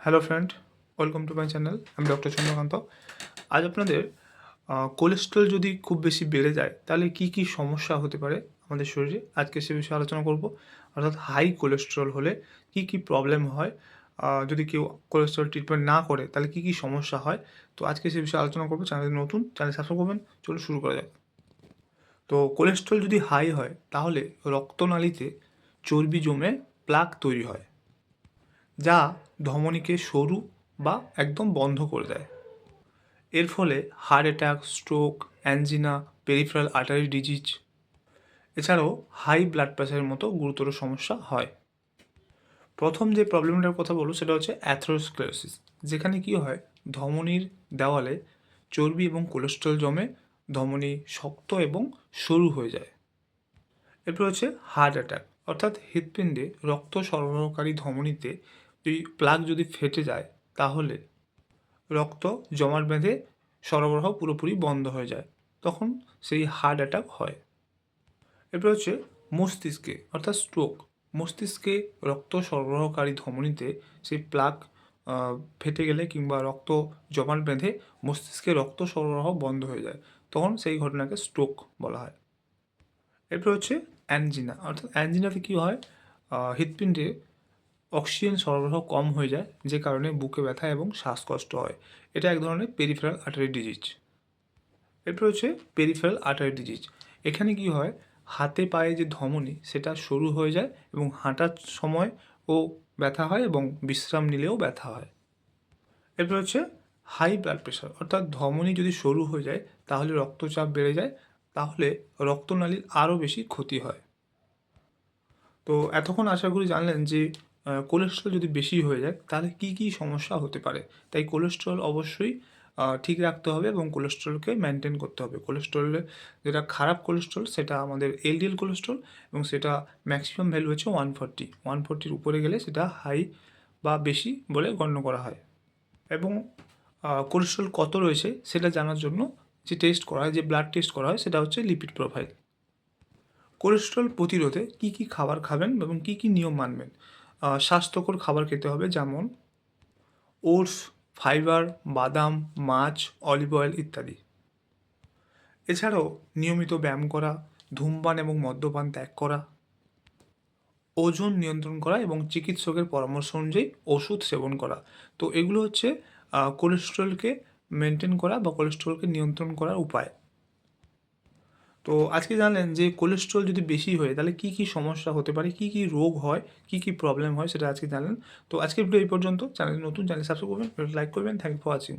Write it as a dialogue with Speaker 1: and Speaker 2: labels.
Speaker 1: Hello friend, welcome to my channel. আমি doctor Chandrakant. আজ আপনাদের কোলেস্ট্রল যদি খুব বেশি বেড়ে যায় তাহলে কী কী সমস্যা হতে পারে আমাদের শরীরে, আজকে সে বিষয়ে আলোচনা করব। অর্থাৎ হাই কোলেস্ট্রল হলে কী কী প্রবলেম হয়, যদি কেউ কোলেস্ট্রল ট্রিটমেন্ট না করে তাহলে কী কী সমস্যা হয়। তো আজকে সে বিষয়ে আলোচনা করবো। চ্যানেল নতুন, চ্যানেল সাবস্ক্রাইব করবেন। চলো শুরু করা যাক। তো কোলেস্ট্রল যদি হাই হয় তাহলে রক্তনালীতে চর্বি জমে প্লাক তৈরি হয়, যা ধমনীকে সরু বা একদম বন্ধ করে দেয়। এর ফলে heart attack, stroke, angina, peripheral artery disease, এছাড়াও হাই ব্লাড প্রেশারের মতো গুরুতর সমস্যা হয়। প্রথম যে প্রবলেমটার কথা বলবো সেটা হচ্ছে অ্যাথেরোস্ক্লেরোসিস, যেখানে কি হয়, ধমনীর দেওয়ালে চর্বি এবং কোলেস্ট্রল জমে ধমনী শক্ত এবং সরু হয়ে যায়। এরপর হচ্ছে হার্ট অ্যাটাক, অর্থাৎ হৃৎপিণ্ডে রক্ত সরবরাহকারী ধমনীতে প্লাগ যদি ফেটে যায় তাহলে রক্ত জমাট বেঁধে সরবরাহ পুরোপুরি বন্ধ হয়ে যায়, তখন সেই হার্ট অ্যাটাক হয়। এরপর হচ্ছে মস্তিষ্কে, অর্থাৎ স্ট্রোক। মস্তিষ্কে রক্ত সরবরাহকারী ধমনীতে সেই প্লাগ ফেটে গেলে কিংবা রক্ত জমাট বেঁধে মস্তিষ্কে রক্ত সরবরাহ বন্ধ হয়ে যায়, তখন সেই ঘটনাকে স্ট্রোক বলা হয়। এরপর হচ্ছে অ্যানজিনা, অর্থাৎ অ্যানজিনাতে কী হয়, হৃৎপিণ্ডে অক্সিজেন সরবরাহ কম হয়ে যায়, যে কারণে বুকে ব্যথা এবং শ্বাসকষ্ট হয়। এটা এক ধরনের পেরিফেরাল আর্টারি ডিজিজ। এরপর হচ্ছে পেরিফেরাল আর্টারি ডিজিজ। এখানে কি হয়, হাতে পায়ে যে ধমনী সেটা সরু হয়ে যায় এবং হাঁটার সময় ও ব্যথা হয় এবং বিশ্রাম নিলেও ব্যথা হয়। এরপর হচ্ছে হাই ব্লাড প্রেশার, অর্থাৎ ধমনী যদি সরু হয়ে যায় তাহলে রক্তচাপ বেড়ে যায়, তাহলে রক্তনালীর আরও বেশি ক্ষতি হয়। তো এতক্ষণ আশা করি জানলেন যে কোলেস্ট্রল যদি বেশি হয়ে যায় তাহলে কী কী সমস্যা হতে পারে। তাই কোলেস্ট্রল অবশ্যই ঠিক রাখতে হবে এবং কোলেস্ট্রলকে মেনটেন করতে হবে। কোলেস্ট্রলের যেটা খারাপ কোলেস্ট্রল সেটা আমাদের এলডিএল কোলেস্ট্রল, এবং সেটা ম্যাক্সিমাম ভ্যালু হচ্ছে 140 উপরে গেলে সেটা হাই বা বেশি বলে গণ্য করা হয়। এবং কোলেস্ট্রল কত রয়েছে সেটা জানার জন্য যে টেস্ট করা হয়, যে ব্লাড টেস্ট করা হয়, সেটা হচ্ছে লিপিড প্রোফাইল। কোলেস্ট্রল প্রতিরোধে কী কী খাবার খাবেন এবং কী কী নিয়ম মানবেন। স্বাস্থ্যকর খাবার খেতে হবে, যেমন ওটস, ফাইবার, বাদাম, মাছ, অলিভ অয়েল ইত্যাদি। এছাড়াও নিয়মিত ব্যায়াম করা, ধূমপান এবং মদ্যপান ত্যাগ করা, ওজন নিয়ন্ত্রণ করা এবং চিকিৎসকের পরামর্শ অনুযায়ী ওষুধ সেবন করা। তো এগুলো হচ্ছে কোলেস্ট্রলকে মেনটেন করা বা কোলেস্ট্রলকে নিয়ন্ত্রণ করার উপায়। তো আজকে জানলেন যে কোলেস্ট্রল যদি বেশি হয় তাহলে কী কী সমস্যা হতে পারে, কী কী রোগ হয়, কী কী প্রবলেম হয়, সেটা আজকে জানলেন। তো আজকের ভিডিও এই পর্যন্ত। চ্যানেল নতুন, চ্যানেল সাবস্ক্রাইব করবেন, লাইক করবেন। Thank you for watching.